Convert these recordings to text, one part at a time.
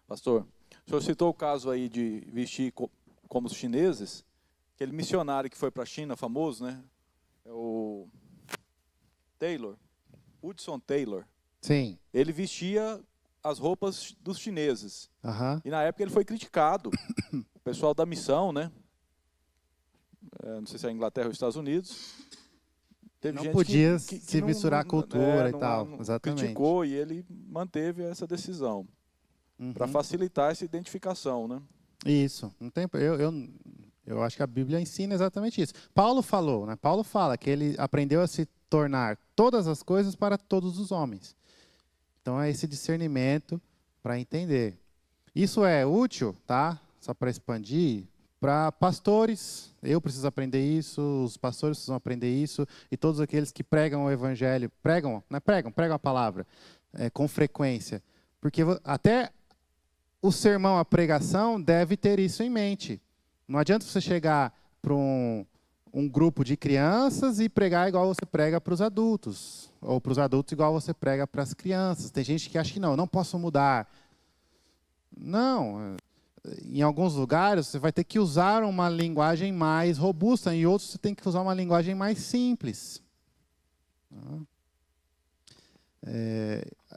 Pastor, o senhor citou o caso aí de vestir como os chineses, aquele missionário que foi para a China, famoso, né? É o Taylor, Hudson Taylor. Sim. Ele vestia as roupas dos chineses. Aham. E na época ele foi criticado. O pessoal da missão, né? Não sei se é a Inglaterra ou os Estados Unidos. Teve Não gente podia que se misturar a cultura e tal. não Exatamente. criticou, e ele manteve essa decisão para facilitar essa identificação, né? Isso. Não tem, eu acho que a Bíblia ensina exatamente isso. Paulo falou, né? Paulo fala que ele aprendeu a se tornar todas as coisas para todos os homens. Então é esse discernimento para entender. Isso é útil, tá? Só para expandir, para pastores. Eu preciso aprender isso, os pastores precisam aprender isso, e todos aqueles que pregam o evangelho, pregam a palavra com frequência. Porque até o sermão, a pregação, deve ter isso em mente. Não adianta você chegar para um grupo de crianças e pregar igual você prega para os adultos, ou para os adultos igual você prega para as crianças. Tem gente que acha que não posso mudar. Não, em alguns lugares você vai ter que usar uma linguagem mais robusta, em outros você tem que usar uma linguagem mais simples.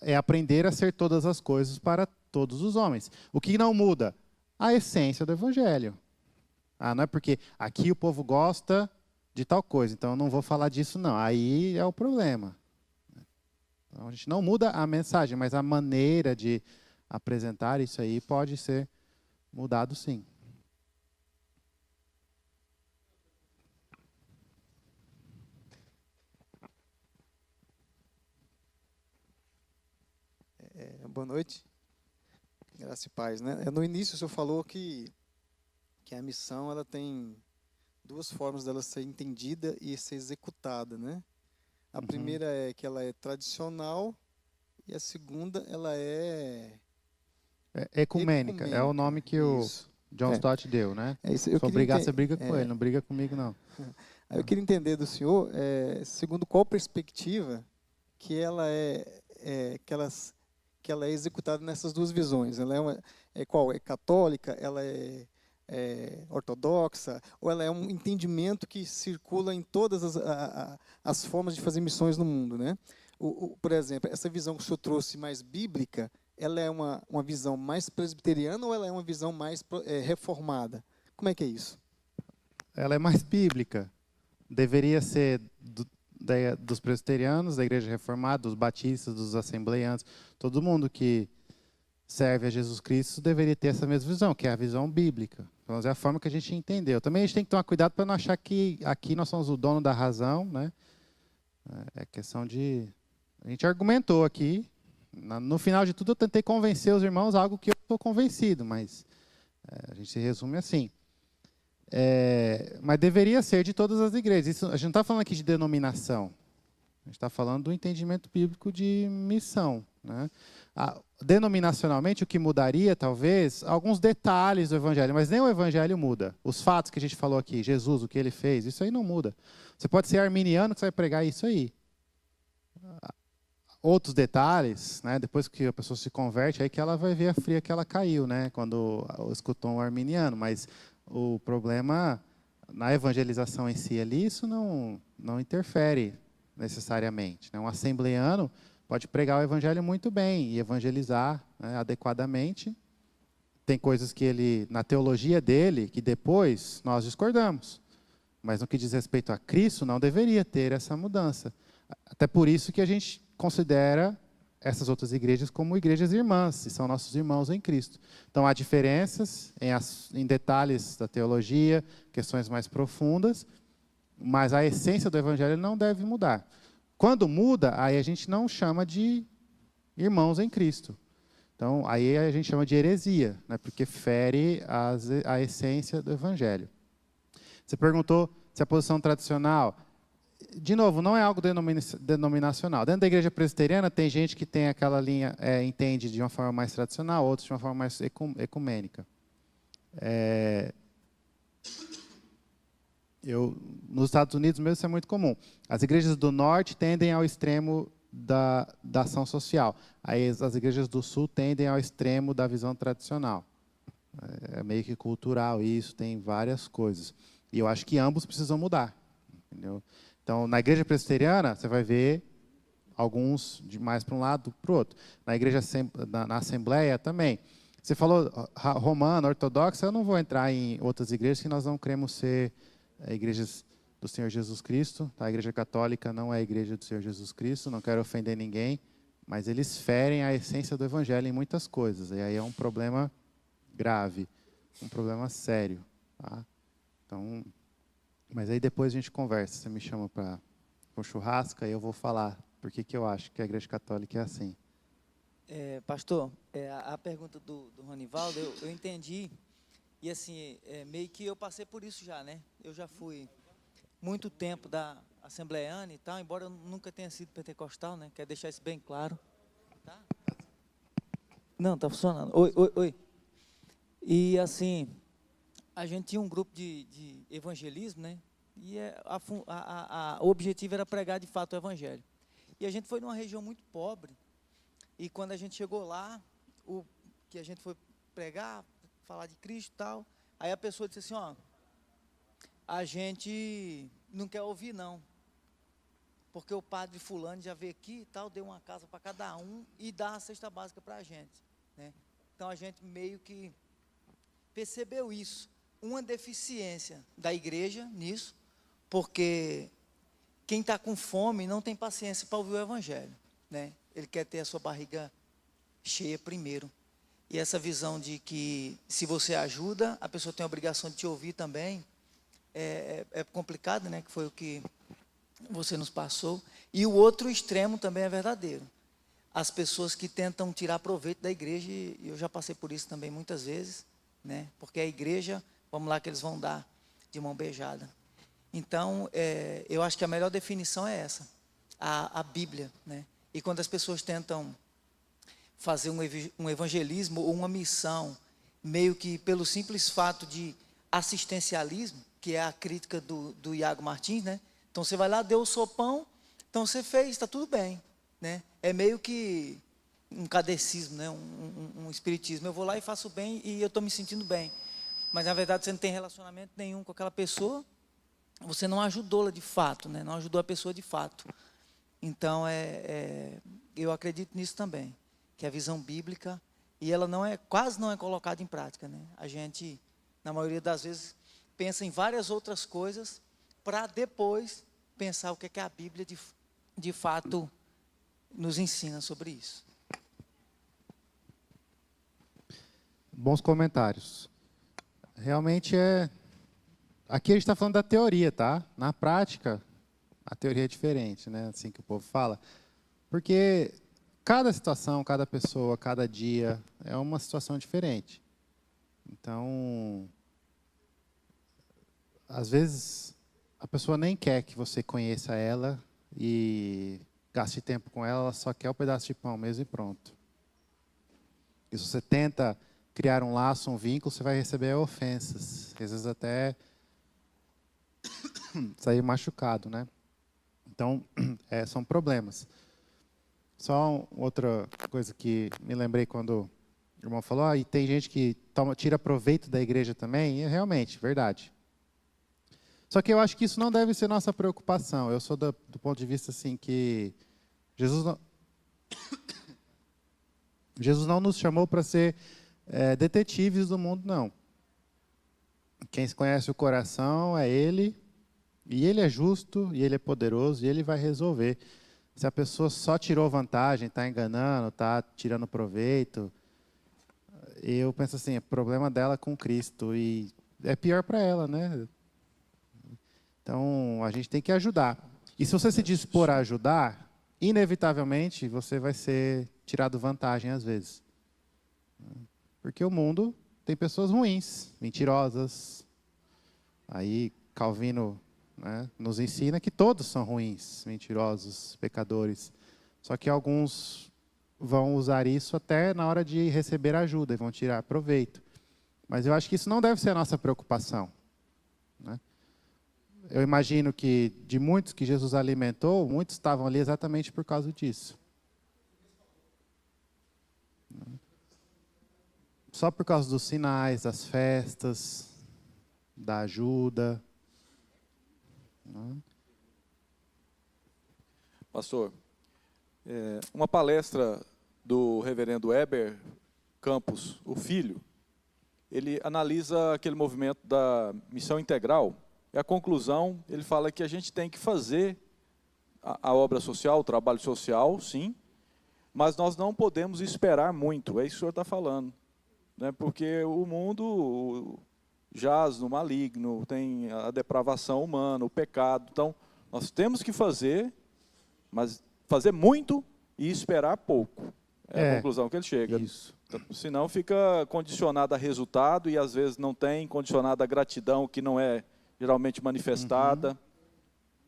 É aprender a ser todas as coisas para todos os homens. O que não muda? A essência do evangelho. Não é porque aqui o povo gosta de tal coisa, então eu não vou falar disso não. Aí é o problema. Então, a gente não muda a mensagem, mas a maneira de apresentar isso aí pode ser mudado sim. Boa noite. Graça e paz, né? No início o senhor falou que a missão ela tem duas formas dela ser entendida e ser executada, né? A primeira é que ela é tradicional e a segunda ela é ecumênica. É o nome que o John Stott deu, né? Se for brigar, você briga com ele, não briga comigo não. Eu queria entender do senhor, segundo qual perspectiva que ela que ela é executada nessas duas visões. Ela qual? É católica? Ela é ortodoxa? Ou ela é um entendimento que circula em todas as formas de fazer missões no mundo, né? Por exemplo, essa visão que o senhor trouxe mais bíblica, ela é uma visão mais presbiteriana ou ela é uma visão mais reformada? Como é que é isso? Ela é mais bíblica. Deveria ser dos presbiterianos, da Igreja Reformada, dos batistas, dos assembleianos. Todo mundo que serve a Jesus Cristo deveria ter essa mesma visão, que é a visão bíblica. Então, é a forma que a gente entendeu. Também a gente tem que tomar cuidado para não achar que aqui nós somos o dono da razão, né? É questão de... A gente argumentou aqui. No final de tudo, eu tentei convencer os irmãos algo que eu estou convencido, mas a gente se resume assim. Mas deveria ser de todas as igrejas. Isso, a gente não está falando aqui de denominação. A gente está falando do entendimento bíblico de missão, né? Denominacionalmente, o que mudaria, talvez, alguns detalhes do evangelho, mas nem o evangelho muda. Os fatos que a gente falou aqui, Jesus, o que ele fez, isso aí não muda. Você pode ser arminiano que você vai pregar isso aí. Outros detalhes, né, depois que a pessoa se converte, aí que ela vai ver a fria que ela caiu, né, quando escutou um arminiano. Mas o problema na evangelização em si ali, isso não interfere necessariamente, né? Um assembleiano pode pregar o evangelho muito bem e evangelizar, né, adequadamente. Tem coisas que ele, na teologia dele, que depois nós discordamos. Mas no que diz respeito a Cristo, não deveria ter essa mudança. Até por isso que a gente considera essas outras igrejas como igrejas irmãs, e são nossos irmãos em Cristo. Então, há diferenças em detalhes da teologia, questões mais profundas, mas a essência do evangelho não deve mudar. Quando muda, aí a gente não chama de irmãos em Cristo. Então, aí a gente chama de heresia, né, porque fere a essência do evangelho. Você perguntou se a posição tradicional... De novo, não é algo denominacional. Dentro da igreja presbiteriana, tem gente que tem aquela linha, entende de uma forma mais tradicional, outros de uma forma mais ecumênica. Nos Estados Unidos mesmo isso é muito comum. As igrejas do norte tendem ao extremo da ação social. Aí as igrejas do Sul tendem ao extremo da visão tradicional. É meio que cultural isso, tem várias coisas. E eu acho que ambos precisam mudar. Entendeu? Então, na igreja presbiteriana, você vai ver alguns de mais para um lado, para o outro. Na igreja, na assembleia também. Você falou romana, ortodoxa, eu não vou entrar em outras igrejas, que nós não queremos ser igrejas do Senhor Jesus Cristo. A igreja católica não é a igreja do Senhor Jesus Cristo, não quero ofender ninguém, mas eles ferem a essência do evangelho em muitas coisas. E aí é um problema grave, um problema sério. Tá? Então, mas aí depois a gente conversa. Você me chama para um churrasco e eu vou falar por que eu acho que a igreja católica é assim. Pastor, a pergunta do Ronivaldo, eu entendi. E assim, meio que eu passei por isso já, né? Eu já fui muito tempo da assembleiana e tal, embora eu nunca tenha sido pentecostal, né? Quero deixar isso bem claro. Tá? Não, tá funcionando. Oi. E assim, a gente tinha um grupo de evangelismo, né? E o objetivo era pregar de fato o evangelho. E a gente foi numa região muito pobre. E quando a gente chegou lá, que a gente foi pregar, falar de Cristo e tal, aí a pessoa disse assim, ó, a gente não quer ouvir não, porque o padre fulano já veio aqui e tal, deu uma casa para cada um e dá a cesta básica para a gente, né? Então a gente meio que percebeu isso, uma deficiência da igreja nisso, porque quem está com fome não tem paciência para ouvir o evangelho, né? Ele quer ter a sua barriga cheia primeiro. E essa visão de que se você ajuda, a pessoa tem a obrigação de te ouvir também, é complicado, né? Que foi o que você nos passou. E o outro extremo também é verdadeiro. As pessoas que tentam tirar proveito da igreja, e eu já passei por isso também muitas vezes, né? Porque a igreja, vamos lá que eles vão dar de mão beijada. Então, eu acho que a melhor definição é essa, a Bíblia, né? E quando as pessoas tentam fazer um evangelismo ou uma missão, meio que pelo simples fato de assistencialismo, que é a crítica do Iago Martins, né? Então você vai lá, deu o sopão, então você fez, está tudo bem, né? É meio que um catecismo, né? Um espiritismo. Eu vou lá e faço bem e eu estou me sentindo bem. Mas na verdade você não tem relacionamento nenhum com aquela pessoa, você não ajudou-la de fato, né? Não ajudou a pessoa de fato. Então, eu acredito nisso também, que a visão bíblica, e ela quase não é colocada em prática, né? A gente, na maioria das vezes, pensa em várias outras coisas, para depois pensar o que é que a Bíblia, de fato, nos ensina sobre isso. Bons comentários. Realmente aqui a gente está falando da teoria, tá? Na prática, a teoria é diferente, né? Assim que o povo fala. Porque cada situação, cada pessoa, cada dia é uma situação diferente. Então, às vezes, a pessoa nem quer que você conheça ela e gaste tempo com ela só quer o pedaço de pão mesmo e pronto. E se você tenta criar um laço, um vínculo, você vai receber ofensas. Às vezes até sair machucado, né? Então, são problemas. Só outra coisa que me lembrei quando o irmão falou, e tem gente que tira proveito da igreja também, e realmente, verdade. Só que eu acho que isso não deve ser nossa preocupação. Eu sou do ponto de vista assim que Jesus não nos chamou para ser detetives do mundo, não. Quem conhece o coração é Ele, e Ele é justo, e Ele é poderoso, e Ele vai resolver. Se a pessoa só tirou vantagem, está enganando, está tirando proveito, eu penso assim, é problema dela com Cristo, e é pior para ela, né? Então, a gente tem que ajudar. E se você se dispor a ajudar, inevitavelmente, você vai ser tirado vantagem às vezes. Porque o mundo tem pessoas ruins, mentirosas. Aí, Calvino, né, nos ensina que todos são ruins, mentirosos, pecadores. Só que alguns vão usar isso até na hora de receber ajuda e vão tirar proveito. Mas eu acho que isso não deve ser a nossa preocupação, né? eu imagino que de muitos que Jesus alimentou, muitos estavam ali exatamente por causa disso. Só por causa dos sinais, das festas, da ajuda. Pastor, uma palestra do reverendo Heber Campos, o filho, ele analisa aquele movimento da missão integral, e a conclusão, ele fala que a gente tem que fazer a obra social, o trabalho social, sim, mas nós não podemos esperar muito, é isso que o senhor está falando, né? Porque o mundo jaz no maligno, tem a depravação humana, o pecado, então nós temos que fazer, mas fazer muito e esperar pouco, é a conclusão que ele chega. Isso. Então, senão fica condicionado a resultado e às vezes não tem, condicionado a gratidão que não é geralmente manifestada,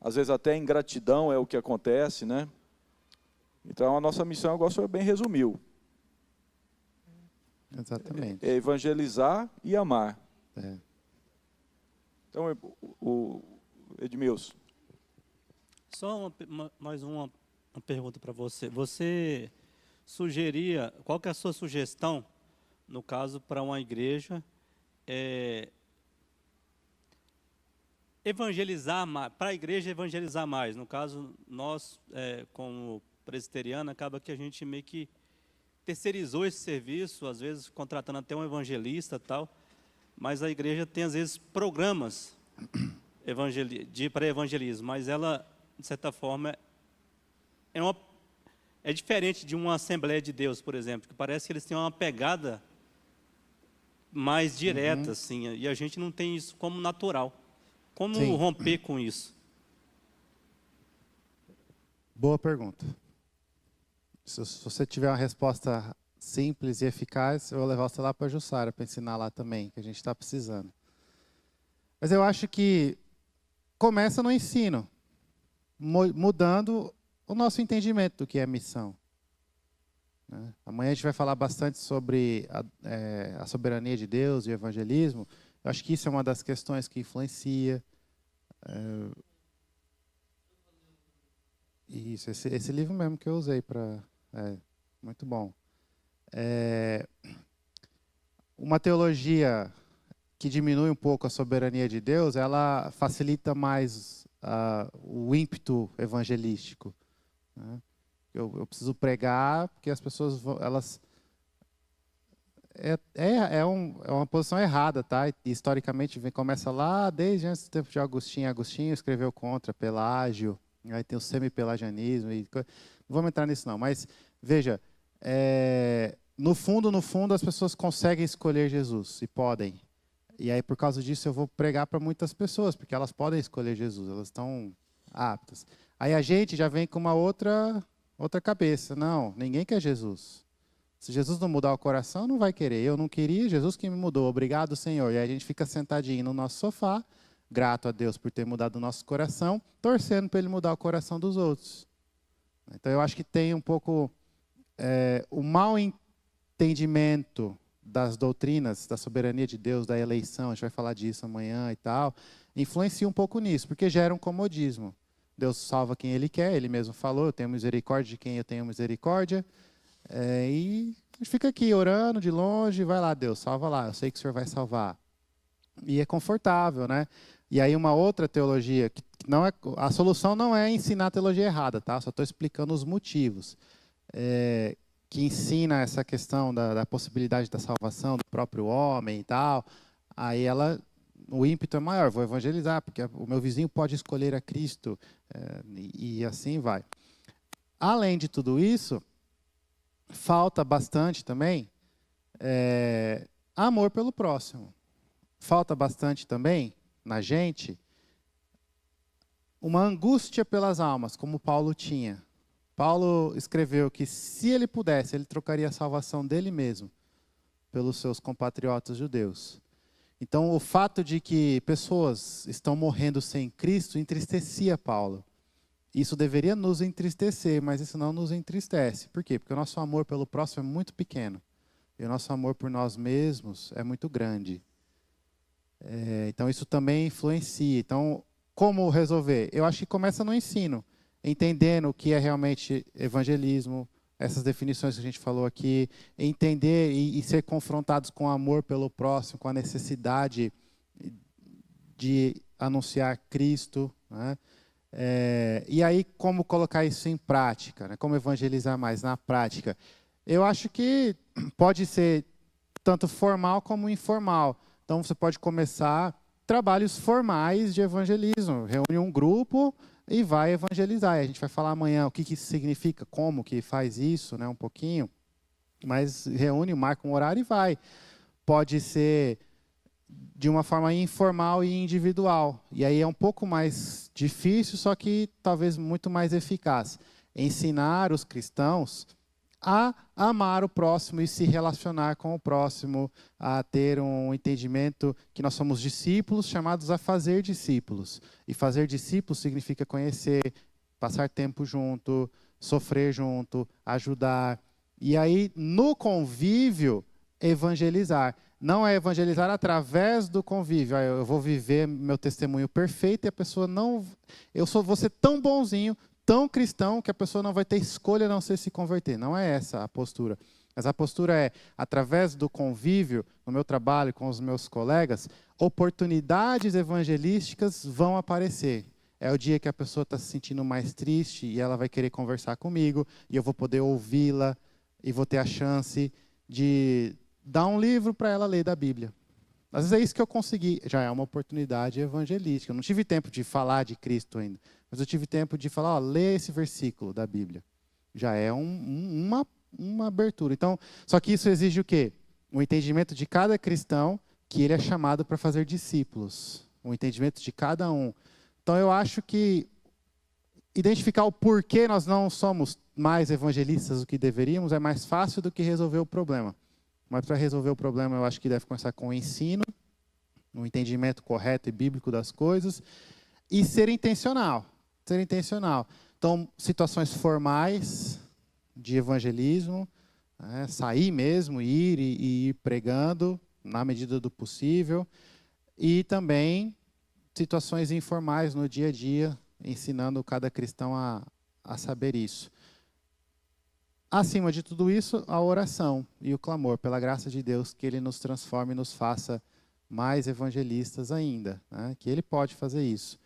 às vezes até ingratidão é o que acontece, né? Então a nossa missão, igual o senhor bem resumiu, Exatamente. é evangelizar e amar. Então, o Edmilson. Só mais uma pergunta para você. Você sugeria, qual que é a sua sugestão, no caso, para uma igreja evangelizar mais, para a igreja evangelizar mais? No caso, nós, como presbiteriano, acaba que a gente meio que terceirizou esse serviço, às vezes contratando até um evangelista e tal, mas a igreja tem, às vezes, programas para evangelismo, mas ela, de certa forma, é diferente de uma Assembleia de Deus, por exemplo, que parece que eles têm uma pegada mais direta, assim, e a gente não tem isso como natural. Como romper com isso? Boa pergunta. Se você tiver uma resposta simples e eficaz, eu vou levar você lá para a Jussara para ensinar lá também, que a gente está precisando. Mas eu acho que começa no ensino, mudando o nosso entendimento do que é missão. Amanhã a gente vai falar bastante sobre a soberania de Deus e o evangelismo. Eu acho que isso é uma das questões que influencia. Isso, esse livro mesmo que eu usei para... muito bom. Uma teologia que diminui um pouco a soberania de Deus, ela facilita mais o ímpeto evangelístico. Né? Eu preciso pregar porque as pessoas elas é uma posição errada, tá? E, historicamente começa lá desde antes do tempo de Agostinho. Agostinho escreveu contra Pelágio, aí tem o semi-pelagianismo. Não vamos entrar nisso não, mas veja, no fundo as pessoas conseguem escolher Jesus e podem. E aí por causa disso eu vou pregar para muitas pessoas, porque elas podem escolher Jesus, elas estão aptas. Aí a gente já vem com uma outra cabeça. Não, ninguém quer Jesus. Se Jesus não mudar o coração, não vai querer. Eu não queria, Jesus que me mudou. Obrigado, Senhor. E aí a gente fica sentadinho no nosso sofá, grato a Deus por ter mudado o nosso coração, torcendo para Ele mudar o coração dos outros. Então eu acho que tem um pouco o mau entendimento das doutrinas, da soberania de Deus, da eleição, a gente vai falar disso amanhã e tal, influencia um pouco nisso, porque gera um comodismo. Deus salva quem Ele quer, Ele mesmo falou, eu tenho misericórdia de quem eu tenho misericórdia, e a gente fica aqui orando de longe, vai lá Deus, salva lá, eu sei que o Senhor vai salvar. E é confortável, né? E aí uma outra teologia, que não é, a solução não é ensinar a teologia errada, tá? Só estou explicando os motivos. Que ensina essa questão da possibilidade da salvação do próprio homem e tal, aí o ímpeto é maior, vou evangelizar, porque o meu vizinho pode escolher a Cristo, e assim vai. Além de tudo isso, falta bastante também amor pelo próximo. Falta bastante também, na gente, uma angústia pelas almas, como Paulo tinha. Paulo escreveu que se ele pudesse, ele trocaria a salvação dele mesmo pelos seus compatriotas judeus. Então, o fato de que pessoas estão morrendo sem Cristo entristecia Paulo. Isso deveria nos entristecer, mas isso não nos entristece. Por quê? Porque o nosso amor pelo próximo é muito pequeno. E o nosso amor por nós mesmos é muito grande. Então, isso também influencia. Então, como resolver? Eu acho que começa no ensino, entendendo o que é realmente evangelismo, essas definições que a gente falou aqui, entender e ser confrontados com amor pelo próximo, com a necessidade de anunciar Cristo, né? E aí, como colocar isso em prática, né? Como evangelizar mais na prática? Eu acho que pode ser tanto formal como informal. Então, você pode começar trabalhos formais de evangelismo. Reúne um grupo e vai evangelizar. E a gente vai falar amanhã o que isso significa, como que faz isso, né, um pouquinho. Mas reúne, marca um horário e vai. Pode ser de uma forma informal e individual. E aí é um pouco mais difícil, só que talvez muito mais eficaz. Ensinar os cristãos a amar o próximo e se relacionar com o próximo, a ter um entendimento que nós somos discípulos chamados a fazer discípulos. E fazer discípulos significa conhecer, passar tempo junto, sofrer junto, ajudar. E aí, no convívio, evangelizar. Não é evangelizar através do convívio. Eu vou viver meu testemunho perfeito e a pessoa não... vou ser tão bonzinho, tão cristão, que a pessoa não vai ter escolha a não ser se converter. Não é essa a postura. Mas a postura é, através do convívio, no meu trabalho com os meus colegas, oportunidades evangelísticas vão aparecer. É o dia que a pessoa está se sentindo mais triste e ela vai querer conversar comigo e eu vou poder ouvi-la e vou ter a chance de dar um livro para ela ler da Bíblia. Às vezes é isso que eu consegui. Já é uma oportunidade evangelística. Eu não tive tempo de falar de Cristo ainda, mas eu tive tempo de falar, lê esse versículo da Bíblia. Já é uma abertura. Então, só que isso exige o quê? O entendimento de cada cristão que ele é chamado para fazer discípulos. O entendimento de cada um. Então, eu acho que identificar o porquê nós não somos mais evangelistas do que deveríamos é mais fácil do que resolver o problema. Mas para resolver o problema, eu acho que deve começar com o ensino, o entendimento correto e bíblico das coisas, e ser intencional. Ser intencional. Então, situações formais de evangelismo, né, sair mesmo, ir e ir pregando na medida do possível, e também situações informais no dia a dia, ensinando cada cristão a saber isso. Acima de tudo isso, a oração e o clamor pela graça de Deus, que Ele nos transforme e nos faça mais evangelistas ainda, né? Que Ele pode fazer isso.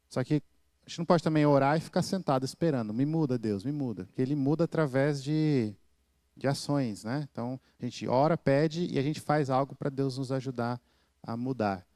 Só que a gente não pode também orar e ficar sentado esperando. Me muda, Deus, me muda. Porque Ele muda através de ações, né? Então, a gente ora, pede e a gente faz algo para Deus nos ajudar a mudar.